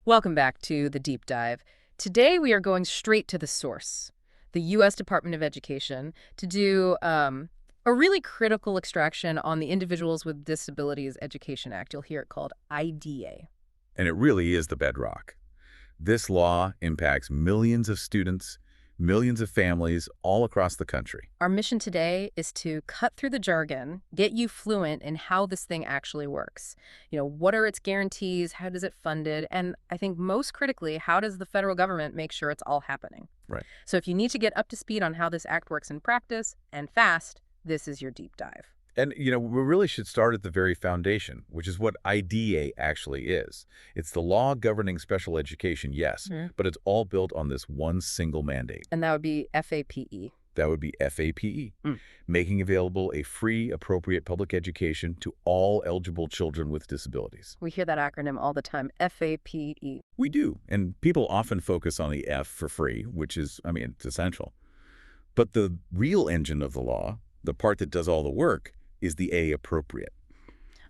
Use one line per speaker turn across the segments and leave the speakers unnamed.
Welcome back to the deep dive. Today we are going straight to the source, the U.S. Department of Education, to do a really critical extraction on the Individuals with Disabilities Education Act. You'll hear it called IDEA.
And it really is the bedrock. This law impacts millions of students, millions of families all across the country.
Our mission today is to cut through the jargon, get you fluent in how this thing actually works. What are its guarantees? How does it fund it? And I think most critically, how does the federal government make sure it's all happening?
Right.
So if you need to get up to speed on how this act works in practice and fast, this is your deep dive.
And, we really should start at the very foundation, which is what IDEA actually is. It's the law governing special education, yes, but it's all built on this one single mandate.
And that would be FAPE.
That would be FAPE, making available a free, appropriate public education to all eligible children with disabilities.
We hear that acronym all the time, FAPE.
We do, and people often focus on the F for free, which is, it's essential. But the real engine of the law, the part that does all the work, is the A, appropriate.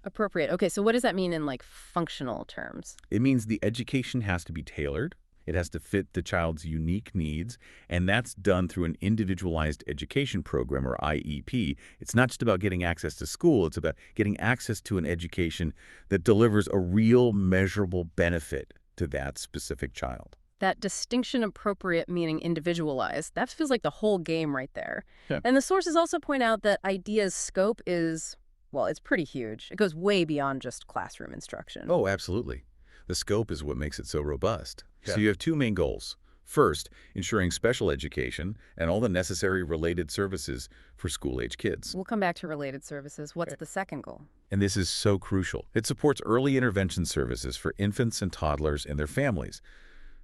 Appropriate. Okay, so what does that mean in functional terms?
It means the education has to be tailored. It has to fit the child's unique needs, and that's done through an Individualized Education Program, or IEP. It's not just about getting access to school. It's about getting access to an education that delivers a real, measurable benefit to that specific child.
That distinction, appropriate, meaning individualized, that feels like the whole game right there.
Yeah.
And the sources also point out that IDEA's scope is, well, it's pretty huge. It goes way beyond just classroom instruction.
Oh, absolutely. The scope is what makes it so robust.
Yeah.
So you have two main goals. First, ensuring special education and all the necessary related services for school-age kids.
We'll come back to related services. What's the second goal?
And this is so crucial. It supports early intervention services for infants and toddlers and their families.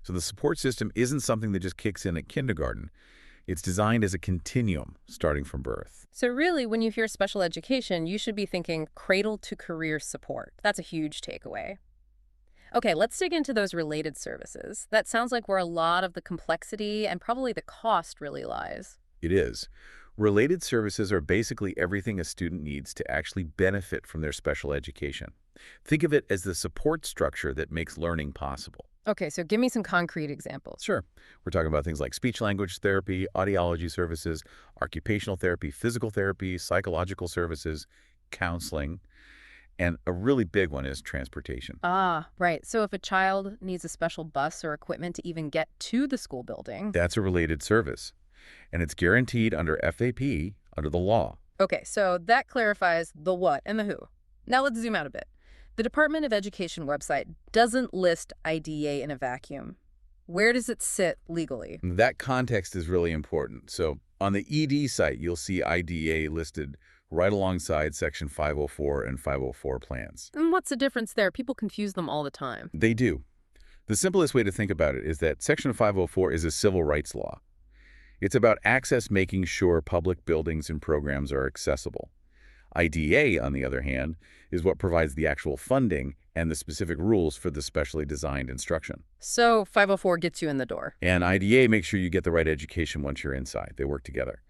So the support system isn't something that just kicks in at kindergarten. It's designed as a continuum starting from birth.
So really, when you hear special education, you should be thinking cradle to career support. That's a huge takeaway. Okay, let's dig into those related services. That sounds like where a lot of the complexity and probably the cost really lies.
It is. Related services are basically everything a student needs to actually benefit from their special education. Think of it as the support structure that makes learning possible.
Okay, so give me some concrete examples.
Sure. We're talking about things like speech-language therapy, audiology services, occupational therapy, physical therapy, psychological services, counseling, and a really big one is transportation.
Ah, right. So if a child needs a special bus or equipment to even get to the school building.
That's a related service, and it's guaranteed under FAP, under the law.
Okay, so that clarifies the what and the who. Now let's zoom out a bit. The Department of Education website doesn't list IDEA in a vacuum. Where does it sit legally?
That context is really important. So on the ED site, you'll see IDEA listed right alongside Section 504 and 504 plans.
And what's the difference there? People confuse them all the time.
They do. The simplest way to think about it is that Section 504 is a civil rights law. It's about access, making sure public buildings and programs are accessible. IDEA, on the other hand, is what provides the actual funding and the specific rules for the specially designed instruction.
So 504 gets you in the door.
And IDEA makes sure you get the right education once you're inside. They work together.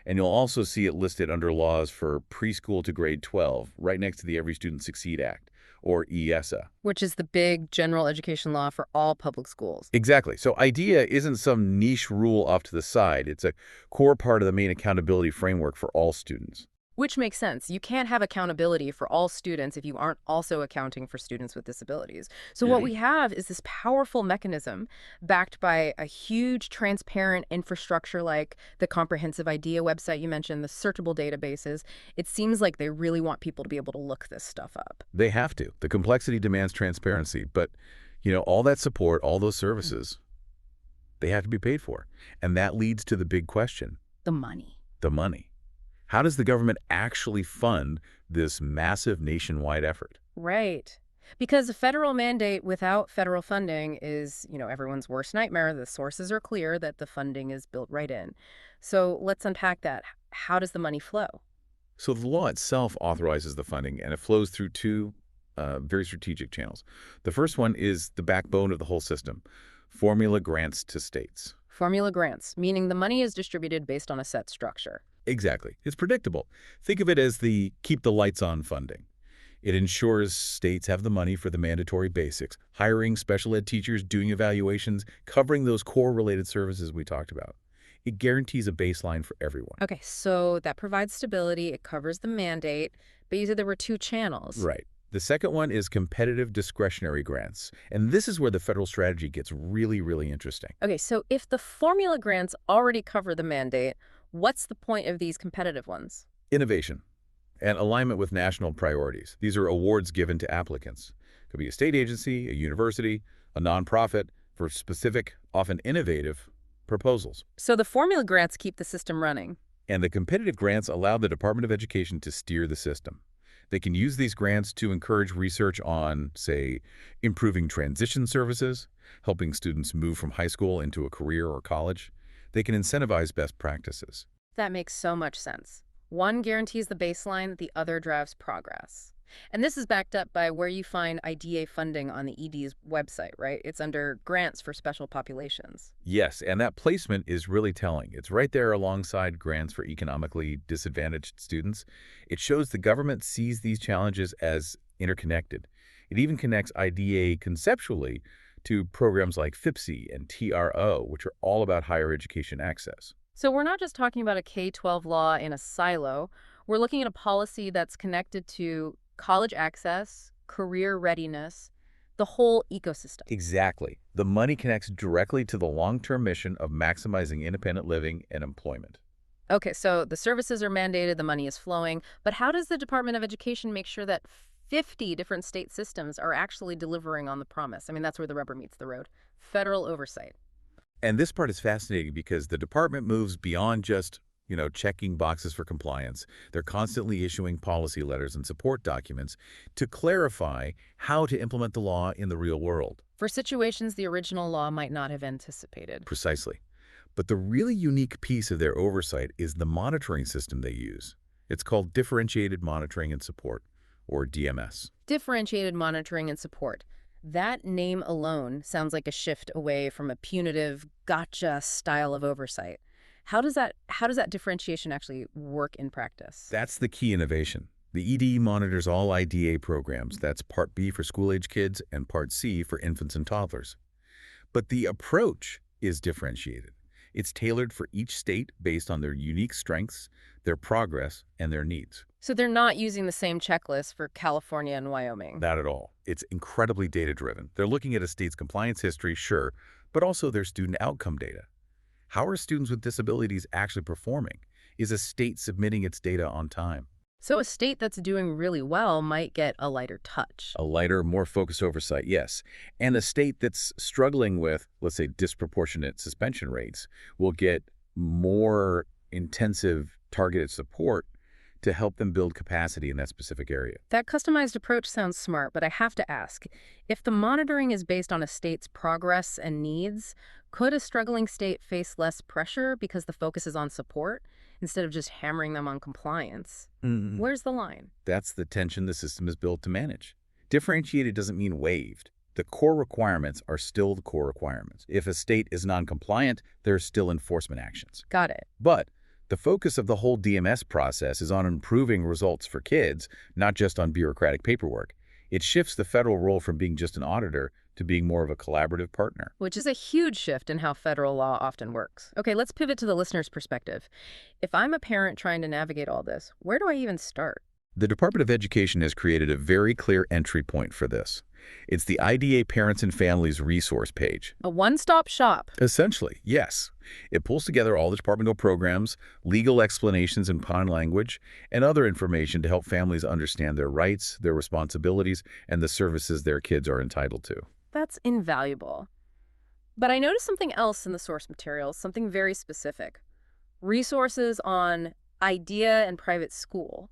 And you'll also see it listed under laws for preschool to grade 12, right next to the Every Student Succeed Act, or ESSA.
Which is the big general education law for all public schools.
Exactly. So IDEA isn't some niche rule off to the side. It's a core part of the main accountability framework for all students.
Which makes sense. You can't have accountability for all students if you aren't also accounting for students with disabilities. So what we have is this powerful mechanism backed by a huge transparent infrastructure like the comprehensive IDEA website you mentioned, the searchable databases. It seems like they really want people to be able to look this stuff up.
They have to. The complexity demands transparency. But, all that support, all those services, they have to be paid for. And that leads to the big question.
The money.
The money. How does the government actually fund this massive nationwide effort?
Right. Because a federal mandate without federal funding is, everyone's worst nightmare. The sources are clear that the funding is built right in. So let's unpack that. How does the money flow?
So the law itself authorizes the funding, and it flows through two very strategic channels. The first one is the backbone of the whole system, formula grants to states.
Formula grants, meaning the money is distributed based on a set structure.
Exactly. It's predictable. Think of it as the keep the lights on funding. It ensures states have the money for the mandatory basics, hiring special ed teachers, doing evaluations, covering those core-related services we talked about. It guarantees a baseline for everyone.
Okay, so that provides stability, it covers the mandate, but you said there were two channels.
Right. The second one is competitive discretionary grants, and this is where the federal strategy gets really, really interesting.
Okay, so if the formula grants already cover the mandate, what's the point of these competitive ones?
Innovation and alignment with national priorities. These are awards given to applicants. It could be a state agency, a university, a nonprofit for specific, often innovative proposals.
So the formula grants keep the system running.
And the competitive grants allow the Department of Education to steer the system. They can use these grants to encourage research on, say, improving transition services, helping students move from high school into a career or college. They can incentivize best practices.
That makes so much sense. One guarantees the baseline, the other drives progress. And this is backed up by where you find IDA funding on the ED's website, right? It's under grants for special populations.
Yes, and that placement is really telling. It's right there alongside grants for economically disadvantaged students. It shows the government sees these challenges as interconnected. It even connects IDA conceptually to programs like FIPSE and TRO, which are all about higher education access.
So we're not just talking about a K-12 law in a silo. We're looking at a policy that's connected to college access, career readiness, the whole ecosystem.
Exactly. The money connects directly to the long-term mission of maximizing independent living and employment.
Okay, so the services are mandated, the money is flowing, but how does the Department of Education make sure that 50 different state systems are actually delivering on the promise? I mean, that's where the rubber meets the road. Federal oversight.
And this part is fascinating because the department moves beyond just, checking boxes for compliance. They're constantly issuing policy letters and support documents to clarify how to implement the law in the real world.
For situations the original law might not have anticipated.
Precisely. But the really unique piece of their oversight is the monitoring system they use. It's called Differentiated Monitoring and Support, or DMS.
Differentiated monitoring and support. That name alone sounds like a shift away from a punitive, gotcha style of oversight. How does that differentiation actually work in practice?
That's the key innovation. The ED monitors all IDA programs. That's Part B for school-age kids and Part C for infants and toddlers. But the approach is differentiated. It's tailored for each state based on their unique strengths, their progress, and their needs.
So they're not using the same checklist for California and Wyoming.
Not at all. It's incredibly data-driven. They're looking at a state's compliance history, sure, but also their student outcome data. How are students with disabilities actually performing? Is a state submitting its data on time?
So a state that's doing really well might get a lighter touch.
A lighter, more focused oversight, yes. And a state that's struggling with, let's say, disproportionate suspension rates will get more intensive targeted support to help them build capacity in that specific area.
That customized approach sounds smart, but I have to ask, if the monitoring is based on a state's progress and needs, could a struggling state face less pressure because the focus is on support instead of just hammering them on compliance? Where's the line?
That's the tension the system is built to manage. Differentiated doesn't mean waived. The core requirements are still the core requirements. If a state is non-compliant, there are still enforcement actions.
Got it.
But the focus of the whole DMS process is on improving results for kids, not just on bureaucratic paperwork. It shifts the federal role from being just an auditor to being more of a collaborative partner.
Which is a huge shift in how federal law often works. Okay, let's pivot to the listener's perspective. If I'm a parent trying to navigate all this, where do I even start?
The Department of Education has created a very clear entry point for this. It's the IDA Parents and Families resource page.
A one-stop shop.
Essentially, yes. It pulls together all the departmental programs, legal explanations in plain language, and other information to help families understand their rights, their responsibilities, and the services their kids are entitled to.
That's invaluable. But I noticed something else in the source materials, something very specific. Resources on IDEA and private school.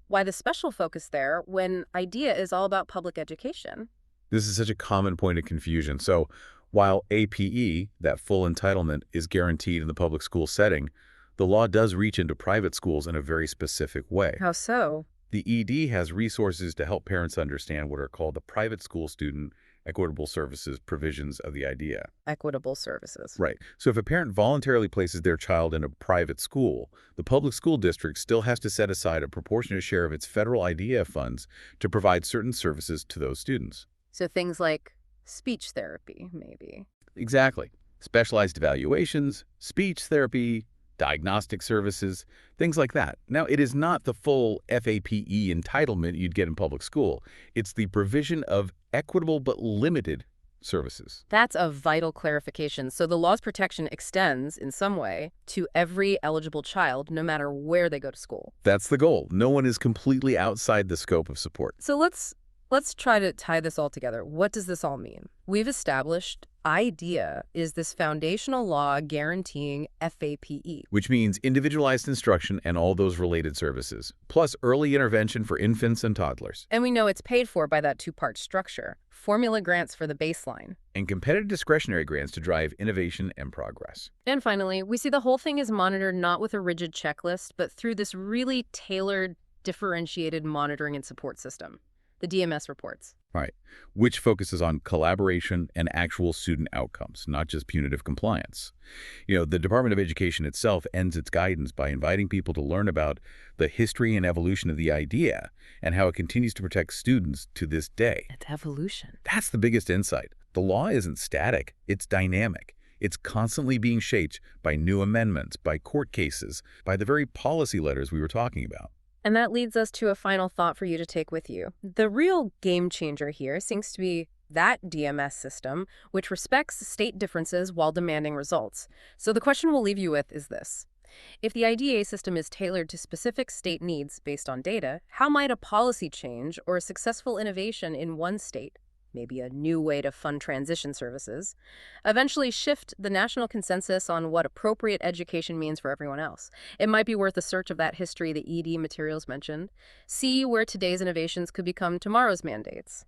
Why the special focus there when IDEA is all about public education?
This is such a common point of confusion. So while APE, that full entitlement, is guaranteed in the public school setting, the law does reach into private schools in a very specific way.
How so?
The ED has resources to help parents understand what are called the private school student equitable services provisions of the IDEA.
Equitable services.
Right. So if a parent voluntarily places their child in a private school, the public school district still has to set aside a proportionate share of its federal IDEA funds to provide certain services to those students.
So things like speech therapy, maybe.
Exactly. Specialized evaluations, speech therapy, diagnostic services, things like that. Now, it is not the full FAPE entitlement you'd get in public school. It's the provision of equitable but limited services.
That's a vital clarification. So the law's protection extends, in some way, to every eligible child, no matter where they go to school.
That's the goal. No one is completely outside the scope of support.
So let's try to tie this all together. What does this all mean? We've established IDEA is this foundational law guaranteeing FAPE.
Which means individualized instruction and all those related services, plus early intervention for infants and toddlers,
And we know it's paid for by that two-part structure. Formula grants for the baseline.
and competitive discretionary grants to drive innovation and progress.
And finally, we see the whole thing is monitored not with a rigid checklist, but through this really tailored, differentiated monitoring and support system, the DMS reports.
Right, which focuses on collaboration and actual student outcomes, not just punitive compliance. The Department of Education itself ends its guidance by inviting people to learn about the history and evolution of the idea and how it continues to protect students to this day.
It's evolution.
That's the biggest insight. The law isn't static, it's dynamic. It's constantly being shaped by new amendments, by court cases, by the very policy letters we were talking about.
And that leads us to a final thought for you to take with you. The real game changer here seems to be that DMS system, which respects state differences while demanding results. So the question we'll leave you with is this. If the IDEA system is tailored to specific state needs based on data, how might a policy change or a successful innovation in one state, maybe a new way to fund transition services, eventually shift the national consensus on what appropriate education means for everyone else? It might be worth a search of that history the ED materials mentioned. See where today's innovations could become tomorrow's mandates.